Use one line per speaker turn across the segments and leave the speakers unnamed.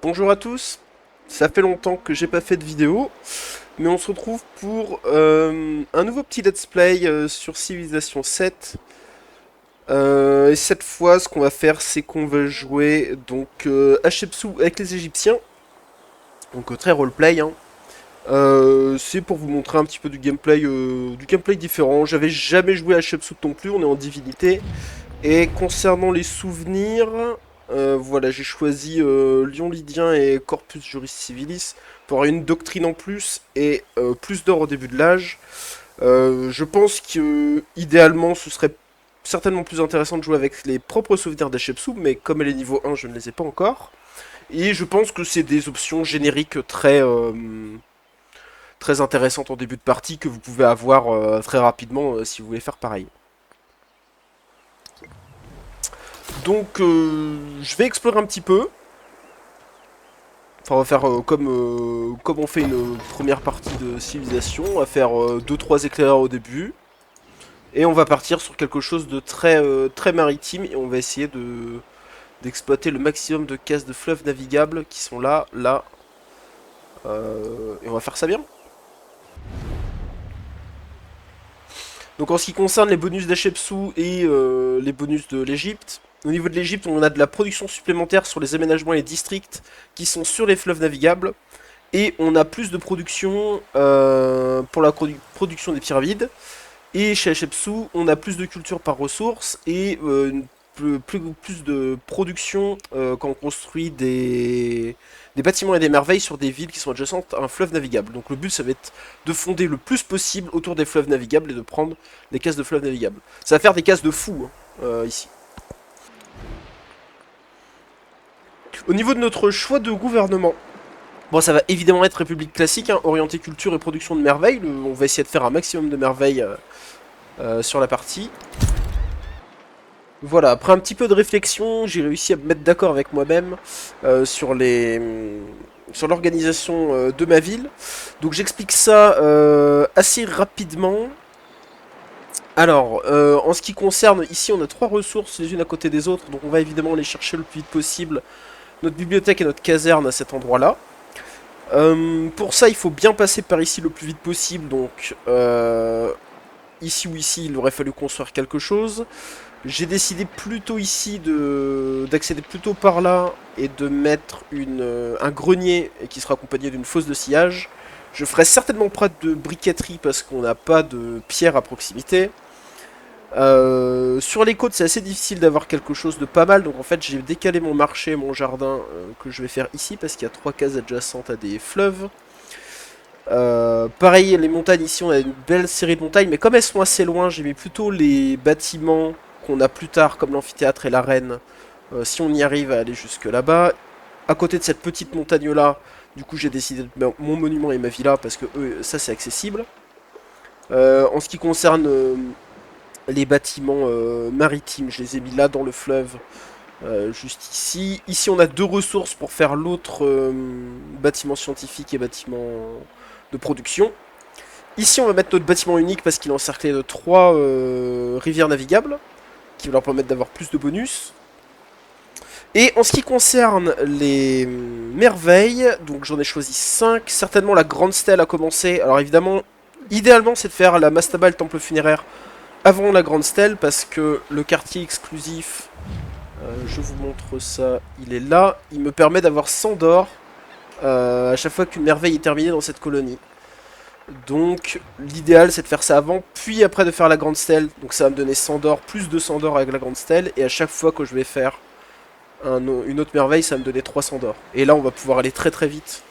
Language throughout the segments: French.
Bonjour à tous, ça fait longtemps que j'ai pas fait de vidéo, mais on se retrouve pour un nouveau petit let's play sur Civilization 7. Et cette fois, ce qu'on va faire, c'est qu'on va jouer donc Hatshepsut avec les Égyptiens, donc très roleplay. Hein. C'est pour vous montrer un petit peu du gameplay différent. J'avais jamais joué à Hatshepsut non plus, on est en divinité. Et concernant les souvenirs, voilà, j'ai choisi Lion Lydien et Corpus Juris Civilis pour avoir une doctrine en plus et plus d'or au début de l'âge. Je pense que idéalement ce serait certainement plus intéressant de jouer avec les propres souvenirs d'Hatshepsut, mais comme elle est niveau 1, je ne les ai pas encore. Et je pense que c'est des options génériques très intéressantes en début de partie que vous pouvez avoir très rapidement si vous voulez faire pareil. Donc je vais explorer un petit peu. Enfin, on va faire comme on fait une première partie de civilisation. On va faire 2-3 éclaireurs au début. Et on va partir sur quelque chose de très maritime. Et on va essayer d'exploiter le maximum de cases de fleuves navigables qui sont là. Et on va faire ça bien. Donc en ce qui concerne les bonus d'Hatshepsut et les bonus de l'Egypte, au niveau de l'Egypte, on a de la production supplémentaire sur les aménagements et les districts qui sont sur les fleuves navigables. Et on a plus de production pour la production des pyramides. Et chez Hatshepsut, on a plus de culture par ressource et plus de production quand on construit des bâtiments et des merveilles sur des villes qui sont adjacentes à un fleuve navigable. Donc le but, ça va être de fonder le plus possible autour des fleuves navigables et de prendre des cases de fleuves navigables. Ça va faire des cases de fou hein, ici. Au niveau de notre choix de gouvernement, bon, ça va évidemment être République classique, hein, orienté culture et production de merveilles. On va essayer de faire un maximum de merveilles sur la partie. Voilà, après un petit peu de réflexion, j'ai réussi à me mettre d'accord avec moi-même sur l'organisation de ma ville. Donc j'explique ça assez rapidement. Alors, en ce qui concerne, ici on a 3 ressources les unes à côté des autres, donc on va évidemment aller chercher le plus vite possible notre bibliothèque et notre caserne à cet endroit-là. Pour ça, il faut bien passer par ici le plus vite possible, donc ici ou ici, il aurait fallu construire quelque chose. J'ai décidé plutôt ici d'accéder plutôt par là et de mettre un grenier qui sera accompagné d'une fosse de sillage. Je ferai certainement pas de briqueterie parce qu'on n'a pas de pierre à proximité. Sur les côtes, c'est assez difficile d'avoir quelque chose de pas mal, donc en fait j'ai décalé mon marché, mon jardin que je vais faire ici parce qu'il y a 3 cases adjacentes à des fleuves. Pareil, les montagnes ici, on a une belle série de montagnes, mais comme elles sont assez loin, j'ai mis plutôt les bâtiments qu'on a plus tard, comme l'amphithéâtre et l'arène, si on y arrive à aller jusque là-bas. À côté de cette petite montagne-là, du coup j'ai décidé de mettre mon monument et ma villa, parce que ça c'est accessible. En ce qui concerne les bâtiments maritimes, je les ai mis là dans le fleuve, juste ici. Ici on a 2 ressources pour faire l'autre bâtiment scientifique et bâtiment de production. Ici on va mettre notre bâtiment unique parce qu'il est encerclé de 3 rivières navigables, qui vont leur permettre d'avoir plus de bonus. Et en ce qui concerne les merveilles, donc j'en ai choisi 5, certainement la grande stèle a commencé. Alors évidemment, idéalement c'est de faire la mastaba et le temple funéraire avant la grande stèle, parce que le quartier exclusif, je vous montre ça, il est là, il me permet d'avoir 100 d'or à chaque fois qu'une merveille est terminée dans cette colonie. Donc l'idéal c'est de faire ça avant, puis après de faire la grande stèle. Donc ça va me donner 100 d'or, plus 200 d'or avec la grande stèle, et à chaque fois que je vais faire une autre merveille, ça va me donner 300 d'or. Et là on va pouvoir aller très vite.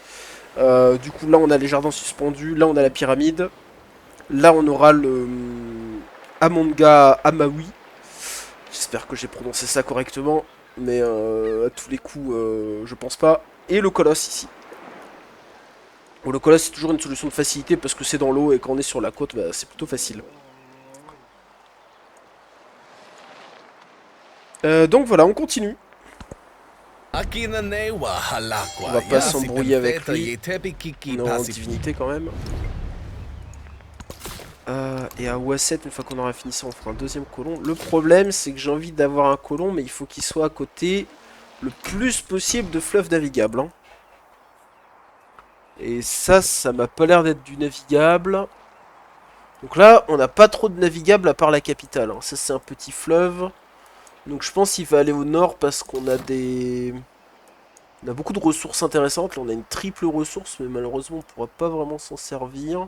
Du coup là on a les jardins suspendus, là on a la pyramide, là on aura le Amonga Amawi. J'espère que j'ai prononcé ça correctement, mais à tous les coups je pense pas. Et le colosse ici. Bon, le colosse c'est toujours une solution de facilité parce que c'est dans l'eau et quand on est sur la côte, bah, c'est plutôt facile. Donc voilà, on continue. On va pas s'embrouiller avec lui. On est en divinité quand même. Et à OA7, une fois qu'on aura fini ça, on fera un deuxième colon. Le problème, c'est que j'ai envie d'avoir un colon, mais il faut qu'il soit à côté le plus possible de fleuves navigables. Hein. Et ça m'a pas l'air d'être du navigable. Donc là, on n'a pas trop de navigable à part la capitale. Hein. Ça, c'est un petit fleuve. Donc je pense qu'il va aller au nord parce qu'on a des... On a beaucoup de ressources intéressantes. Là, on a une triple ressource, mais malheureusement, on pourra pas vraiment s'en servir.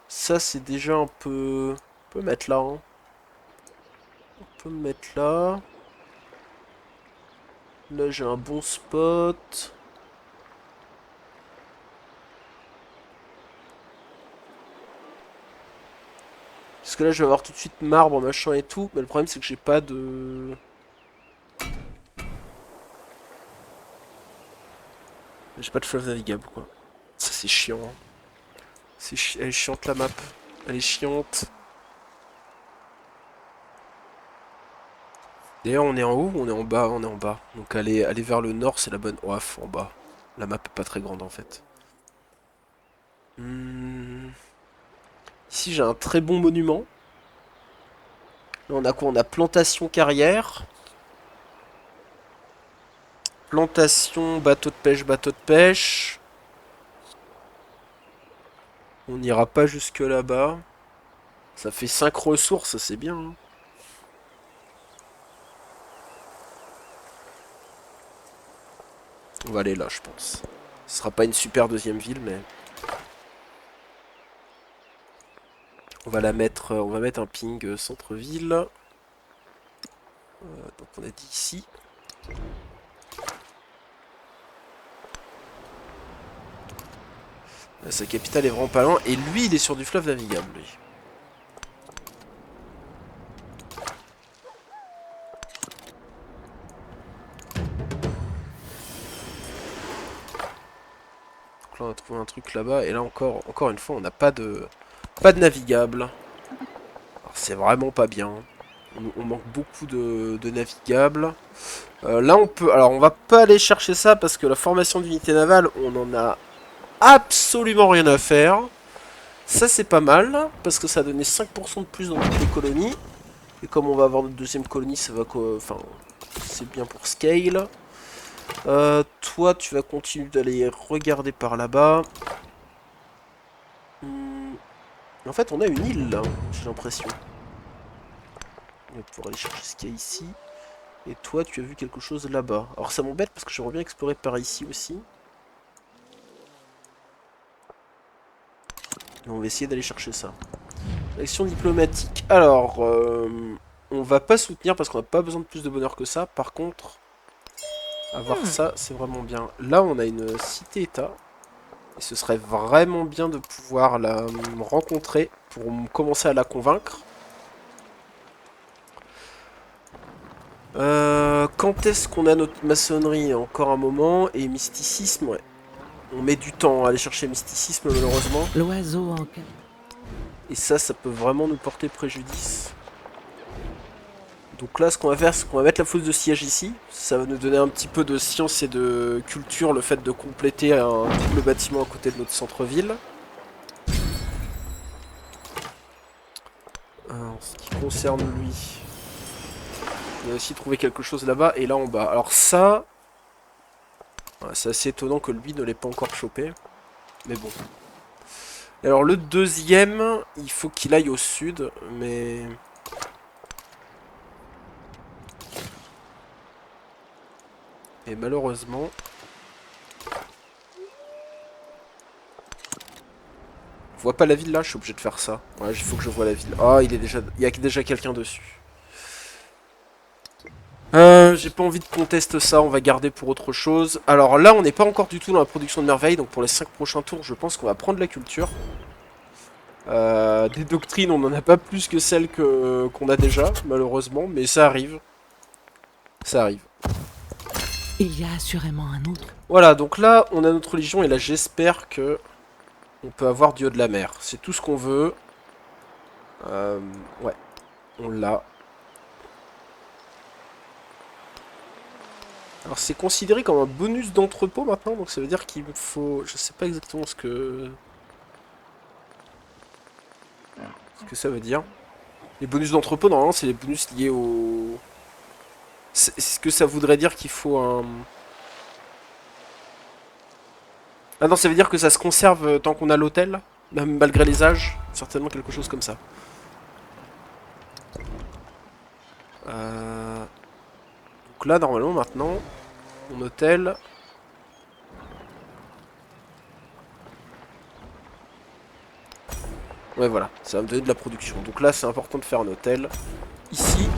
Ça, c'est déjà un peu... On peut mettre là. Hein. On peut me mettre là. Là, j'ai un bon spot. Parce que là, je vais avoir tout de suite marbre, machin et tout. Mais le problème, c'est que j'ai pas de... J'ai pas de fleuve navigable, quoi. Ça, c'est chiant. Hein. Elle est chiante, la map. Elle est chiante. D'ailleurs, on est en haut ou on est en bas? On est en bas. Donc, aller vers le nord, c'est la bonne... Ouf, en bas. La map est pas très grande, en fait. Ici, j'ai un très bon monument. Là, on a quoi? On a plantation carrière. Plantation, bateau de pêche, bateau de pêche. On n'ira pas jusque là-bas. Ça fait 5 ressources, c'est bien. Hein. On va aller là, je pense. Ce sera pas une super deuxième ville, mais... On va mettre un ping centre-ville. Donc on a dit ici. Sa capitale est vraiment pas loin. Et lui, il est sur du fleuve navigable, lui. Donc là, on a trouvé un truc là-bas. Et là, encore une fois, on n'a pas de navigable. Alors, c'est vraiment pas bien. On manque beaucoup de navigables. Là, on peut... Alors, on va pas aller chercher ça parce que la formation d'unité navale, on en a absolument rien à faire. Ça, c'est pas mal parce que ça a donné 5% de plus dans toutes les colonies. Et comme on va avoir notre deuxième colonie, ça va quoi... Enfin, c'est bien pour scale. Toi, tu vas continuer d'aller regarder par là-bas. En fait, on a une île, là, j'ai l'impression. On va pouvoir aller chercher ce qu'il y a ici. Et toi, tu as vu quelque chose là-bas. Alors, ça m'embête parce que j'aimerais bien explorer par ici aussi. Et on va essayer d'aller chercher ça. Action diplomatique. Alors, on va pas soutenir parce qu'on n'a pas besoin de plus de bonheur que ça. Par contre, avoir ça, c'est vraiment bien. Là, on a une cité-état. Et ce serait vraiment bien de pouvoir la rencontrer pour commencer à la convaincre. Quand est-ce qu'on a notre maçonnerie? Encore un moment. Et mysticisme, ouais. On met du temps à aller chercher mysticisme, malheureusement.
L'oiseau en quête.
Et ça peut vraiment nous porter préjudice. Donc là, ce qu'on va faire, c'est qu'on va mettre la fosse de siège ici. Ça va nous donner un petit peu de science et de culture, le fait de compléter un double bâtiment à côté de notre centre-ville. En ce qui concerne lui, on a aussi trouvé quelque chose là-bas et là en bas. Alors ça, c'est assez étonnant que lui ne l'ait pas encore chopé. Mais bon. Et alors le deuxième, il faut qu'il aille au sud, mais... Et malheureusement... Je vois pas la ville là, je suis obligé de faire ça. Ouais, il faut que je vois la ville. Ah, il y a déjà quelqu'un dessus. J'ai pas envie de contester ça, on va garder pour autre chose. Alors là, on n'est pas encore du tout dans la production de merveilles, donc pour les 5 prochains tours, je pense qu'on va prendre la culture. Des doctrines, on n'en a pas plus que celles qu'on a déjà, malheureusement, mais ça arrive. Ça arrive.
Il y a assurément un autre.
Voilà, donc là, on a notre religion, et là, j'espère que on peut avoir Dieu de la mer. C'est tout ce qu'on veut. Ouais, on l'a. Alors c'est considéré comme un bonus d'entrepôt maintenant, donc ça veut dire qu'il me faut... Je sais pas exactement ce que ça veut dire. Les bonus d'entrepôt, normalement, c'est les bonus liés au... Est-ce que ça voudrait dire qu'il faut un... Ah non, ça veut dire que ça se conserve tant qu'on a l'hôtel, même malgré les âges. Certainement quelque chose comme ça. Donc là, normalement, maintenant, mon hôtel... Ouais, voilà, ça va me donner de la production. Donc là, c'est important de faire un hôtel. Ici,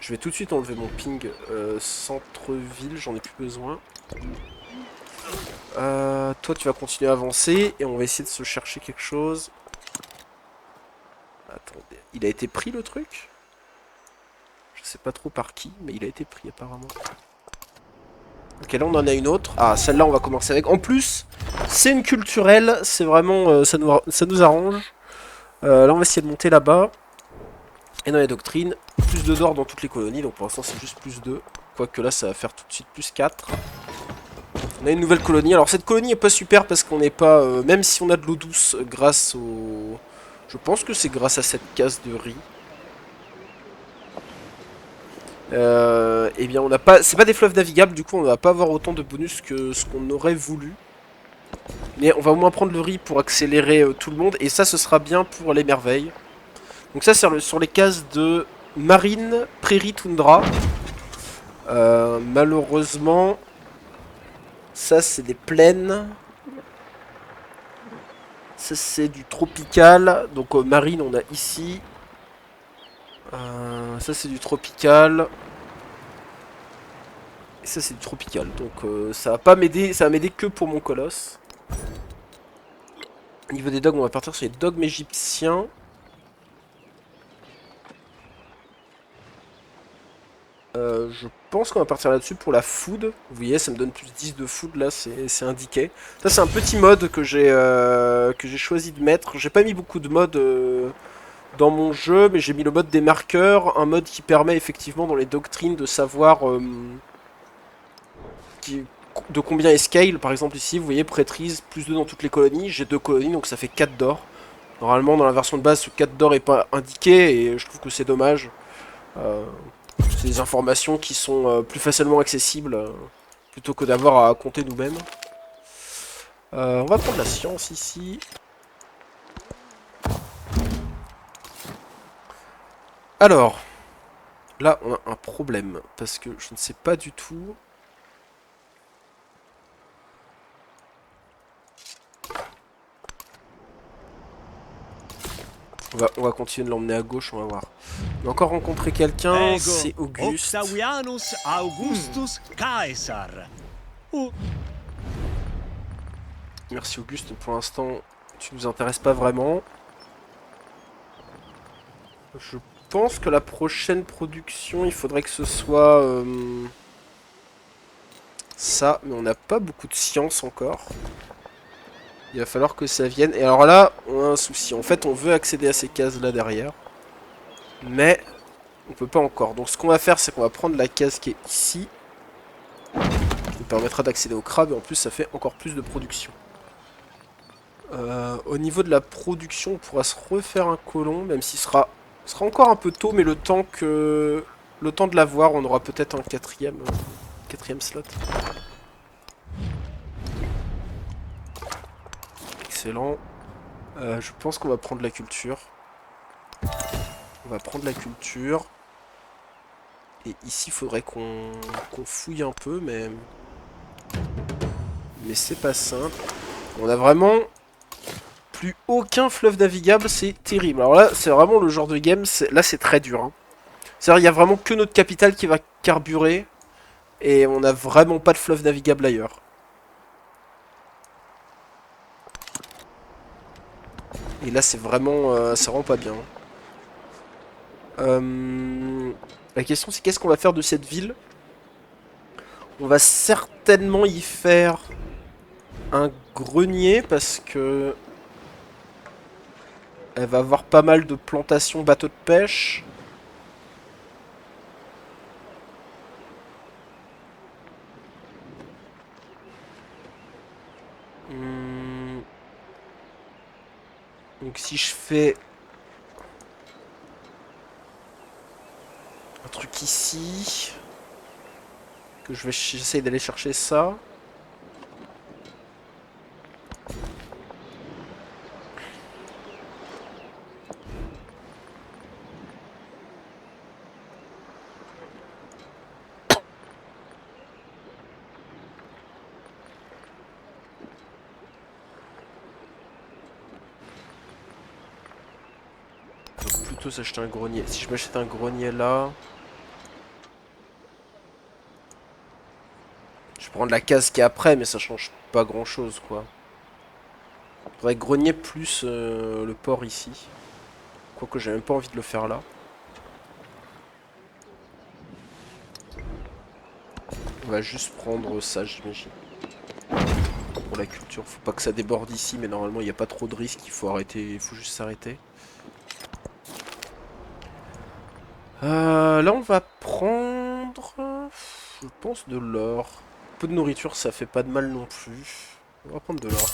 je vais tout de suite enlever mon ping centre-ville, j'en ai plus besoin. Toi, tu vas continuer à avancer et on va essayer de se chercher quelque chose. Attendez, il a été pris le truc? Je sais pas trop par qui, mais il a été pris apparemment. Ok, là on en a une autre. Ah, celle-là on va commencer avec. En plus, c'est une culturelle, c'est vraiment... ça nous arrange. Là on va essayer de monter là-bas. Et dans les doctrines, plus de d'or dans toutes les colonies, donc pour l'instant c'est juste plus 2. Quoique là ça va faire tout de suite plus 4. On a une nouvelle colonie. Alors cette colonie est pas super parce qu'on n'est pas... même si on a de l'eau douce grâce au... Je pense que c'est grâce à cette case de riz. Eh bien on n'a pas... C'est pas des fleuves navigables, du coup on ne va pas avoir autant de bonus que ce qu'on aurait voulu. Mais on va au moins prendre le riz pour accélérer tout le monde. Et ça ce sera bien pour les merveilles. Donc ça c'est sur les cases de marine, prairie, toundra. Malheureusement... Ça c'est des plaines. Ça c'est du tropical. Donc marine on a ici. Ça c'est du tropical. Et ça c'est du tropical. Donc ça va pas m'aider. Ça va m'aider que pour mon colosse. Au niveau des dogmes, on va partir sur les dogmes égyptiens. Je pense qu'on va partir là-dessus pour la food. Vous voyez, ça me donne plus 10 de food là, c'est indiqué. Ça c'est un petit mode que j'ai choisi de mettre. J'ai pas mis beaucoup de modes dans mon jeu, mais j'ai mis le mode des marqueurs, un mode qui permet effectivement dans les doctrines de savoir de combien est scale. Par exemple ici, vous voyez, prêtrise, plus 2 dans toutes les colonies. J'ai 2 colonies, donc ça fait 4 d'or. Normalement, dans la version de base, ce 4 d'or est pas indiqué, et je trouve que c'est dommage. Euh, c'est des informations qui sont plus facilement accessibles, plutôt que d'avoir à compter nous-mêmes. On va prendre la science ici. Alors, là, on a un problème, parce que je ne sais pas du tout... On va continuer de l'emmener à gauche, on va voir. On a encore rencontré quelqu'un, c'est Auguste.
Octavianus Augustus Caesar.
Merci Auguste, pour l'instant, tu nous intéresses pas vraiment. Je pense que la prochaine production, il faudrait que ce soit... ça, mais on n'a pas beaucoup de science encore. Il va falloir que ça vienne. Et alors là, on a un souci. En fait, on veut accéder à ces cases là derrière. Mais on peut pas encore. Donc ce qu'on va faire, c'est qu'on va prendre la case qui est ici. Qui nous permettra d'accéder au crabe. Et en plus, ça fait encore plus de production. Au niveau de la production, on pourra se refaire un colon. Même s'il sera encore un peu tôt. Mais le temps de l'avoir, on aura peut-être un quatrième slot. Excellent. Je pense qu'on va prendre la culture. On va prendre la culture. Et ici, il faudrait qu'on fouille un peu, mais c'est pas simple. On a vraiment plus aucun fleuve navigable, c'est terrible. Alors là, c'est vraiment le genre de game, là c'est très dur. Hein. C'est-à-dire, il y a vraiment que notre capitale qui va carburer, et on n'a vraiment pas de fleuve navigable ailleurs. Et là, c'est vraiment pas bien. La question, c'est qu'est-ce qu'on va faire de cette ville? On va certainement y faire un grenier parce que elle va avoir pas mal de plantations bateaux de pêche. Donc si je fais un truc ici, que j'essaye d'aller chercher ça. plutôt s'acheter un grenier. Si je m'achète un grenier là... Je prends de la case qui est après, mais ça change pas grand chose quoi. Faudrait grenier plus le port ici. Quoique j'ai même pas envie de le faire là. On va juste prendre ça, j'imagine. Pour la culture, faut pas que ça déborde ici, mais normalement il n'y a pas trop de risques, il faut arrêter, il faut juste s'arrêter. Là on va prendre, je pense, de l'or. Un peu de nourriture, ça fait pas de mal non plus. On va prendre de l'or.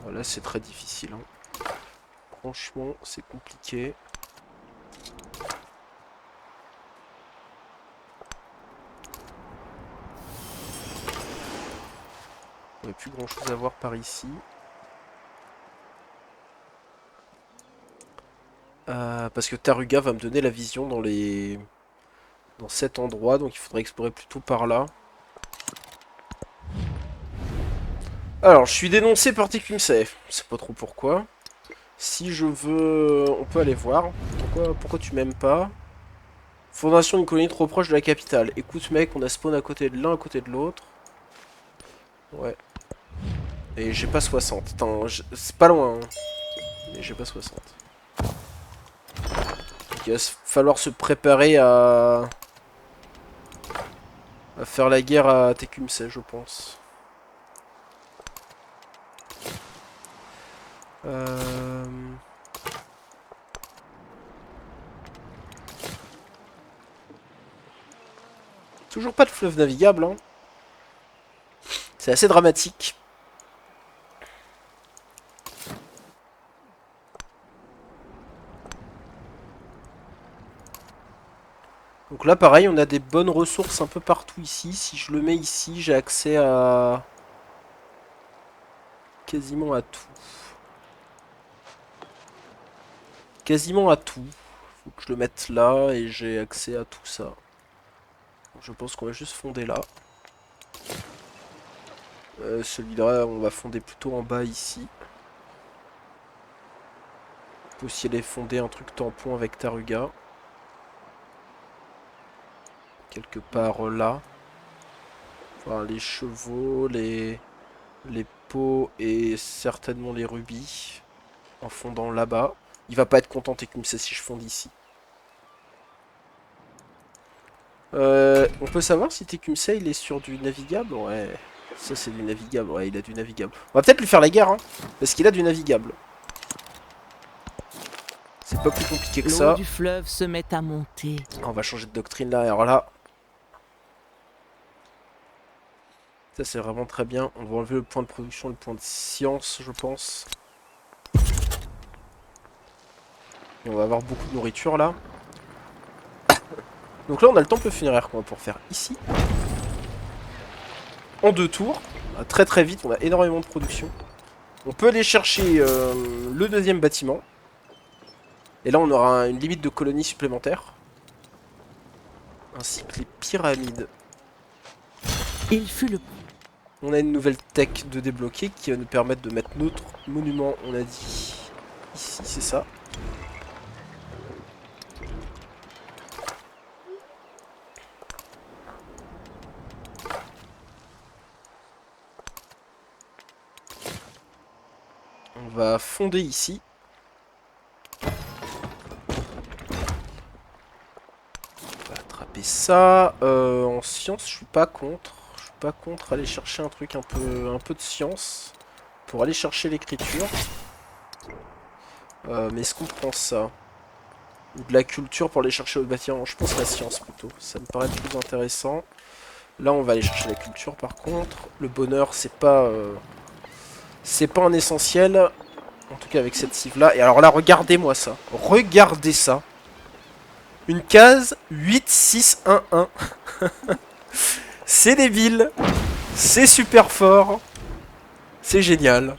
Voilà, c'est très difficile. Hein. Franchement, c'est compliqué. On n'a plus grand chose à voir par ici. Parce que Taruga va me donner la vision dans cet endroit, donc il faudrait explorer plutôt par là. Alors, je suis dénoncé par Tecumseh. Je sais pas trop pourquoi. Si je veux... On peut aller voir. Pourquoi tu m'aimes pas? Fondation d'une colonie trop proche de la capitale. Écoute mec, on a spawn à côté de l'un, à côté de l'autre. Ouais. Et j'ai pas 60. Attends, c'est pas loin. Hein. Mais j'ai pas 60. Donc il va falloir se préparer à faire la guerre à Tecumseh, je pense. Toujours pas de fleuve navigable, hein. C'est assez dramatique. Donc là, pareil, on a des bonnes ressources un peu partout ici. Si je le mets ici, j'ai accès à... quasiment à tout. Quasiment à tout. Faut que je le mette là et j'ai accès à tout ça. Je pense qu'on va juste fonder là. Celui-là, on va fonder plutôt en bas ici. On peut aussi aller fonder un truc tampon avec Taruga. Quelque part là. Enfin, les chevaux, les peaux et certainement les rubis. En fondant là-bas. Il va pas être content Tecumseh si je fonde ici. On peut savoir si Tecumseh il est sur du navigable? Ouais. Ça c'est du navigable, ouais il a du navigable. On va peut-être lui faire la guerre hein. Parce qu'il a du navigable. C'est pas plus compliqué que ça.
L'eau du fleuve se met à monter.
On va changer de doctrine là, alors là. Ça c'est vraiment très bien. On va enlever le point de production, le point de science je pense. Et on va avoir beaucoup de nourriture là. Donc là on a le temple funéraire qu'on va pouvoir faire ici. En 2 tours. Très très vite, on a énormément de production. On peut aller chercher le deuxième bâtiment. Et là on aura une limite de colonies supplémentaires. Ainsi que les pyramides.
Il fut le...
On a une nouvelle tech de débloquer qui va nous permettre de mettre notre monument, on a dit, ici, c'est ça. On va fonder ici. On va attraper ça. En science, je suis pas contre. Je suis pas contre aller chercher un truc un peu de science. Pour aller chercher l'écriture. Mais est-ce qu'on prend ça? Ou de la culture pour aller chercher autre bâtiment? Je pense la science plutôt. Ça me paraît plus intéressant. Là, on va aller chercher la culture par contre. Le bonheur, c'est pas un essentiel. En tout cas avec cette cive là. Et alors là, regardez-moi ça. Regardez ça. Une case 8, 6, 1, 1. C'est débile. C'est super fort. C'est génial.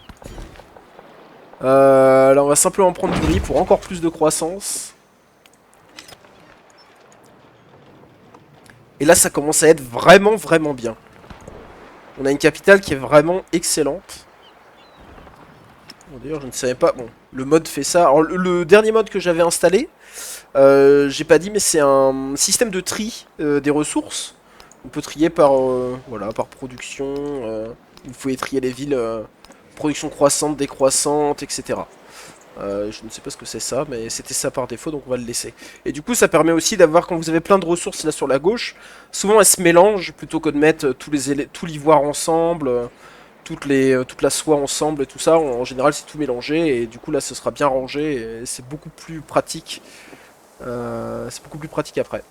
Là, on va simplement prendre du riz pour encore plus de croissance. Et là, ça commence à être vraiment, vraiment bien. On a une capitale qui est vraiment excellente. Bon, d'ailleurs, je ne savais pas. Bon, le mode fait ça. Alors, le dernier mode que j'avais installé, j'ai pas dit, mais c'est un système de tri des ressources. On peut trier par, voilà, par production. Vous pouvez trier les villes, production croissante, décroissante, etc. Je ne sais pas ce que c'est ça, mais c'était ça par défaut, donc on va le laisser. Et du coup, ça permet aussi d'avoir, quand vous avez plein de ressources là sur la gauche, souvent elles se mélangent, plutôt que de mettre tout l'ivoire ensemble, toute la soie ensemble et tout ça. En général, c'est tout mélangé, et du coup là, ce sera bien rangé, et c'est beaucoup plus pratique. C'est beaucoup plus pratique après.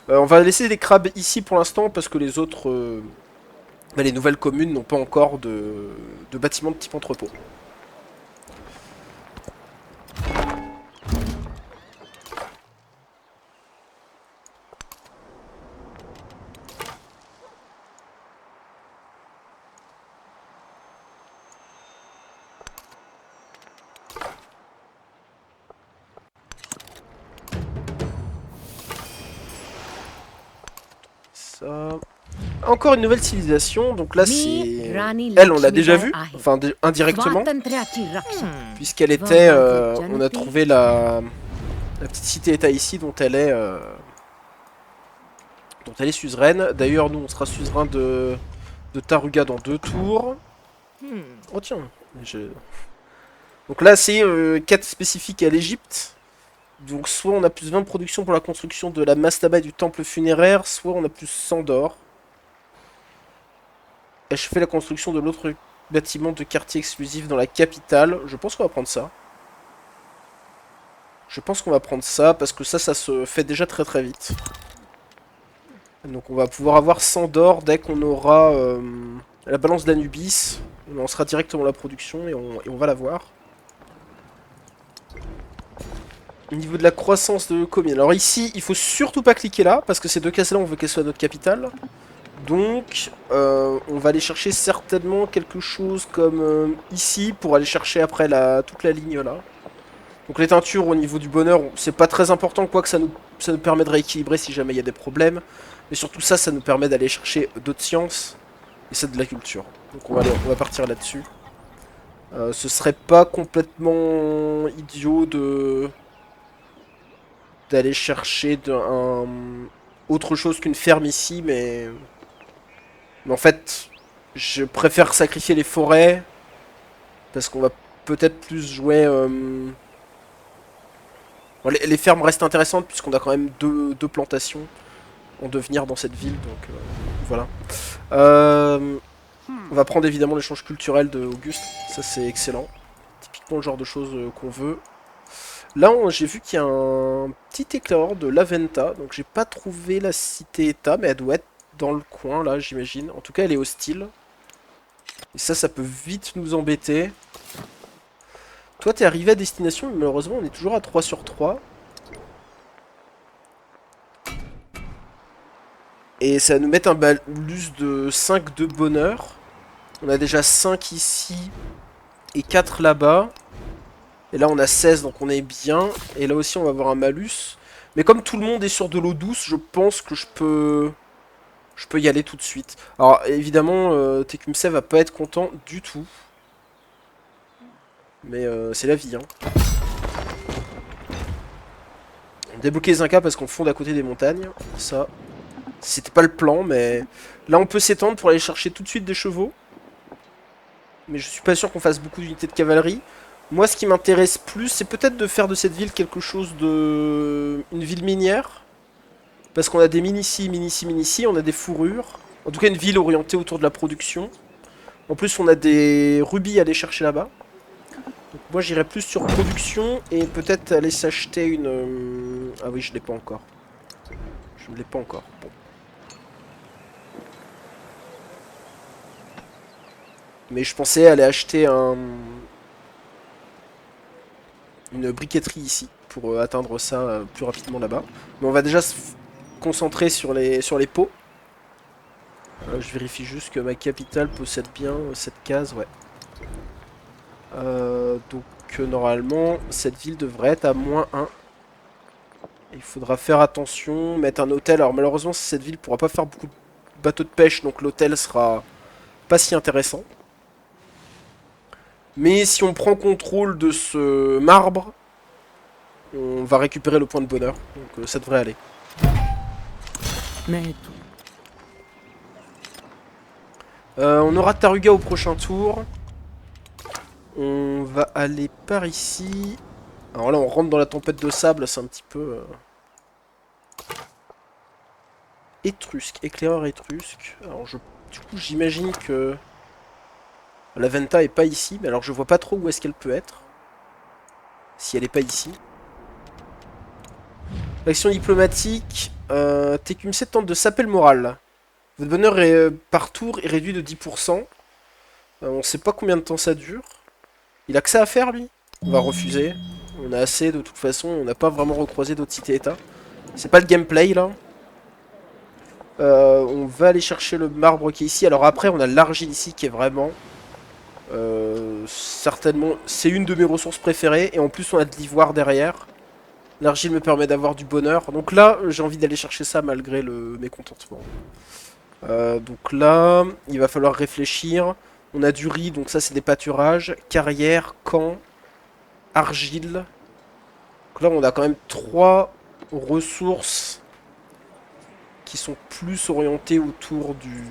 On va laisser les crabes ici pour l'instant, parce que les autres, bah, les nouvelles communes n'ont pas encore de bâtiments de type entrepôt. Ça. Encore une nouvelle civilisation, donc là c'est... Elle, on l'a déjà vue, enfin indirectement, puisqu'elle était... on a trouvé la petite cité-état ici dont elle est suzeraine. D'ailleurs, nous on sera suzerain de Taruga dans 2 tours. Oh tiens, donc là c'est quête spécifique à l'Égypte. Donc soit on a plus 20 de production pour la construction de la mastaba et du temple funéraire, soit on a plus 100 d'or. Achever la construction de l'autre bâtiment de quartier exclusif dans la capitale. Je pense qu'on va prendre ça. Je pense qu'on va prendre ça parce que ça se fait déjà très très vite. Donc on va pouvoir avoir 100 d'or dès qu'on aura la balance d'Anubis. On lancera directement la production et on va la voir. Au niveau de la croissance de commune. Alors ici, il faut surtout pas cliquer là parce que ces 2 cases là, on veut qu'elles soient notre capitale. Donc, on va aller chercher certainement quelque chose comme ici pour aller chercher après toute la ligne là. Donc les teintures au niveau du bonheur, c'est pas très important, quoique ça nous permet de rééquilibrer si jamais il y a des problèmes. Mais surtout ça nous permet d'aller chercher d'autres sciences, et c'est de la culture. Donc on va partir là-dessus. Ce serait pas complètement idiot d'aller chercher autre chose qu'une ferme ici, mais en fait, je préfère sacrifier les forêts, parce qu'on va peut-être plus jouer... Bon, les fermes restent intéressantes, puisqu'on a quand même deux plantations en devenir dans cette ville, donc voilà. On va prendre évidemment l'échange culturel de Auguste, ça c'est excellent. Typiquement le genre de choses qu'on veut. Là, j'ai vu qu'il y a un petit éclaireur de Laventa, donc j'ai pas trouvé la cité-état, mais elle doit être dans le coin, là, j'imagine. En tout cas, elle est hostile. Et ça peut vite nous embêter. Toi, t'es arrivé à destination, mais malheureusement, on est toujours à 3 sur 3. Et ça va nous mettre un balus de 5 de bonheur. On a déjà 5 ici et 4 là-bas. Et là, on a 16, donc on est bien. Et là aussi, on va avoir un malus. Mais comme tout le monde est sur de l'eau douce, je pense que je peux y aller tout de suite. Alors, évidemment, Tecumseh va pas être content du tout. Mais c'est la vie, hein. Débloquer les Incas parce qu'on fonde à côté des montagnes. Ça, c'était pas le plan, mais... Là, on peut s'étendre pour aller chercher tout de suite des chevaux. Mais je suis pas sûr qu'on fasse beaucoup d'unités de cavalerie. Moi, ce qui m'intéresse plus, c'est peut-être de faire de cette ville quelque chose de... une ville minière. Parce qu'on a des mines ici, on a des fourrures. En tout cas, une ville orientée autour de la production. En plus, on a des rubis à aller chercher là-bas. Donc moi, j'irais plus sur production et peut-être aller s'acheter une... Ah oui, je l'ai pas encore. Je ne l'ai pas encore. Bon. Mais je pensais aller acheter une briqueterie ici pour atteindre ça plus rapidement là-bas. Mais on va déjà se concentrer sur les pots. Je vérifie juste que ma capitale possède bien cette case, ouais. Donc normalement, cette ville devrait être à -1. Il faudra faire attention, mettre un hôtel. Alors malheureusement, cette ville pourra pas faire beaucoup de bateaux de pêche, donc l'hôtel sera pas si intéressant. Mais si on prend contrôle de ce marbre, on va récupérer le point de bonheur. Donc ça devrait aller.
Mais
On aura Taruga au prochain tour. On va aller par ici. Alors là, on rentre dans la tempête de sable, c'est un petit peu... Étrusque, éclaireur étrusque. Alors du coup, j'imagine que... La Venta est pas ici, mais alors je vois pas trop où est-ce qu'elle peut être. Si elle est pas ici. L'action diplomatique. TQMC tente de saper le moral. Votre bonheur est, par tour est réduit de 10%. On sait pas combien de temps ça dure. Il a que ça à faire, lui. On va refuser. On a assez, de toute façon. On n'a pas vraiment recroisé d'autres cités-états. C'est pas le gameplay, là. On va aller chercher le marbre qui est ici. Alors après, on a l'argile ici qui est vraiment... certainement, c'est une de mes ressources préférées. Et en plus, on a de l'ivoire derrière. L'argile me permet d'avoir du bonheur. Donc là, j'ai envie d'aller chercher ça malgré le mécontentement. Donc là, il va falloir réfléchir. On a du riz, donc ça c'est des pâturages. Carrière, camp, argile. Donc là, on a quand même 3 ressources qui sont plus orientées autour du...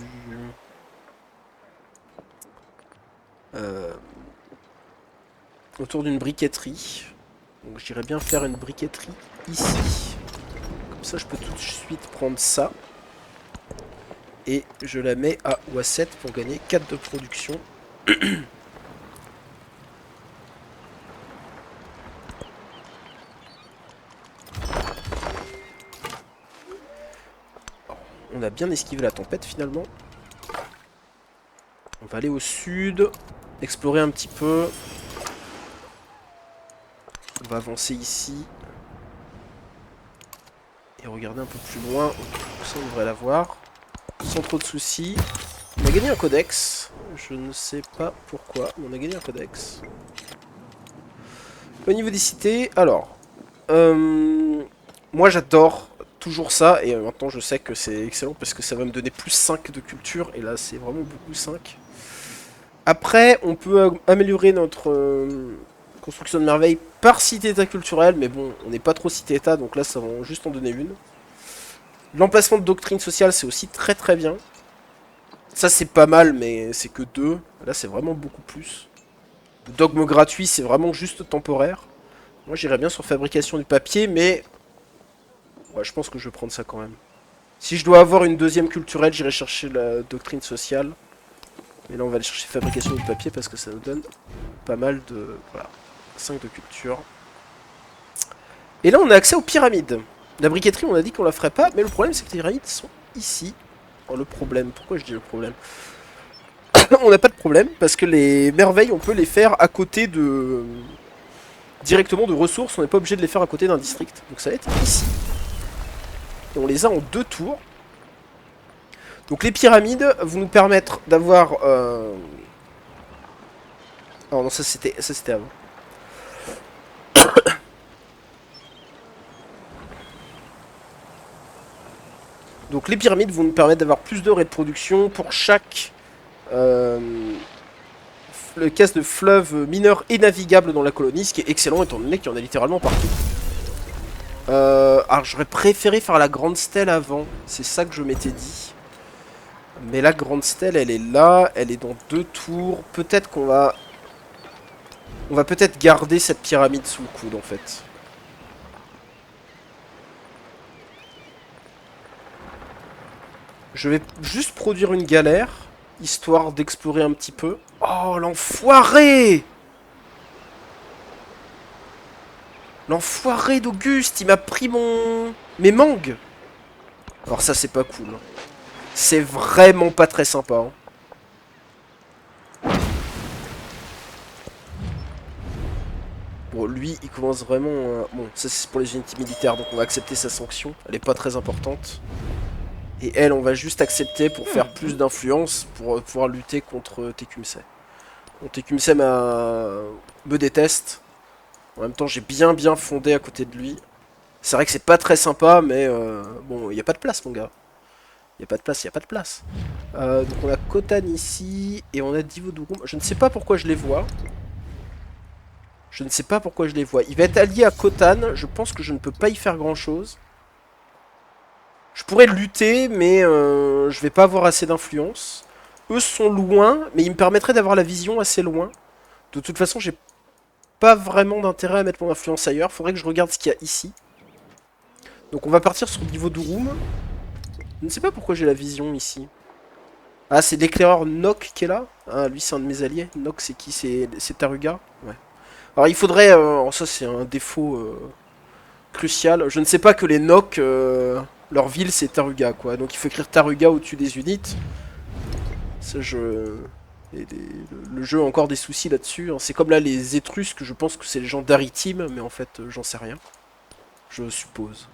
autour d'une briqueterie. Donc j'irais bien faire une briqueterie ici. Comme ça, je peux tout de suite prendre ça. Et je la mets à OA7 pour gagner 4 de production. On a bien esquivé la tempête finalement. On va aller au sud, explorer un petit peu. On va avancer ici. Et regarder un peu plus loin. Ok, ça on devrait l'avoir. Sans trop de soucis. On a gagné un codex. Je ne sais pas pourquoi, mais on a gagné un codex. Au niveau des cités, alors... moi j'adore toujours ça, et maintenant je sais que c'est excellent parce que ça va me donner plus 5 de culture, et là c'est vraiment beaucoup 5. Après, on peut améliorer notre construction de merveille par cité-état culturel, mais bon, on n'est pas trop cité-état, donc là ça va juste en donner une. L'emplacement de doctrine sociale, c'est aussi très très bien. Ça c'est pas mal, mais c'est que 2. Là c'est vraiment beaucoup plus. Le dogme gratuit, c'est vraiment juste temporaire. Moi j'irais bien sur fabrication du papier, mais... ouais, je pense que je vais prendre ça quand même. Si je dois avoir une deuxième culturelle, j'irai chercher la doctrine sociale. Mais là on va aller chercher fabrication du papier parce que ça nous donne pas mal de... voilà, 5 de culture. Et là on a accès aux pyramides. La briqueterie, on a dit qu'on la ferait pas, mais le problème c'est que les pyramides sont ici. Oh, le problème, pourquoi je dis le problème? On n'a pas de problème, parce que les merveilles, on peut les faire à côté de... directement de ressources, on n'est pas obligé de les faire à côté d'un district. Donc ça va être ici. Et on les a en 2 tours. Donc les pyramides vont nous permettre d'avoir... oh non, ça c'était avant. Donc les pyramides vont nous permettre d'avoir plus d'heures et de production pour chaque le casse de fleuve mineur et navigable dans la colonie, ce qui est excellent étant donné qu'il y en a littéralement partout. Alors j'aurais préféré faire la grande stèle avant, c'est ça que je m'étais dit. Mais la grande stèle elle est là, elle est dans 2 tours, peut-être qu'on va... on va peut-être garder cette pyramide sous le coude en fait. Je vais juste produire une galère, histoire d'explorer un petit peu. Oh, l'enfoiré! L'enfoiré d'Auguste, il m'a pris mes mangues. Alors ça, c'est pas cool. C'est vraiment pas très sympa. Hein. Bon, lui, il commence vraiment... bon, ça c'est pour les unités militaires, donc on va accepter sa sanction. Elle est pas très importante. Et elle, on va juste accepter pour faire plus d'influence, pour pouvoir lutter contre TQMC. Bon, TQMC me déteste. En même temps, j'ai bien fondé à côté de lui. C'est vrai que c'est pas très sympa, mais bon, il n'y a pas de place, mon gars. Il n'y a pas de place, il n'y a pas de place. Donc on a Khotan ici, et on a Divodurum. Je ne sais pas pourquoi je les vois. Je ne sais pas pourquoi je les vois. Il va être allié à Khotan, je pense que je ne peux pas y faire grand chose. Je pourrais lutter, mais je vais pas avoir assez d'influence. Eux sont loin, mais ils me permettraient d'avoir la vision assez loin. De toute façon, j'ai pas vraiment d'intérêt à mettre mon influence ailleurs. Faudrait que je regarde ce qu'il y a ici. Donc on va partir sur Divodurum. Je ne sais pas pourquoi j'ai la vision ici. Ah, c'est l'éclaireur Nock qui est là. Ah, lui c'est un de mes alliés. Nock c'est qui? C'est Taruga. Ouais. Alors il faudrait... ça c'est un défaut crucial. Je ne sais pas que les Nock... leur ville c'est Taruga quoi. Donc il faut écrire Taruga au-dessus des unités. Ça je... le jeu a encore des soucis là-dessus. C'est comme là les Étrusques, je pense que c'est les gens d'Aritim, mais en fait j'en sais rien. Je suppose.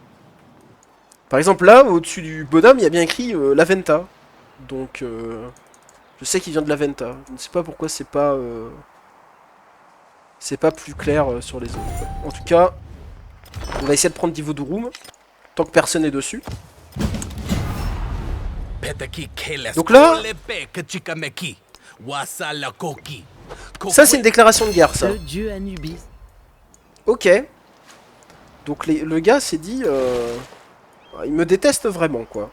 Par exemple là, au-dessus du bonhomme, il y a bien écrit Laventa. Donc je sais qu'il vient de Laventa. Je ne sais pas pourquoi c'est pas plus clair sur les autres. En tout cas, on va essayer de prendre Divodurum tant que personne n'est dessus. Donc là, ça c'est une déclaration de guerre ça.
Le dieu Anubis.
Ok. Donc le gars s'est dit... il me déteste vraiment quoi.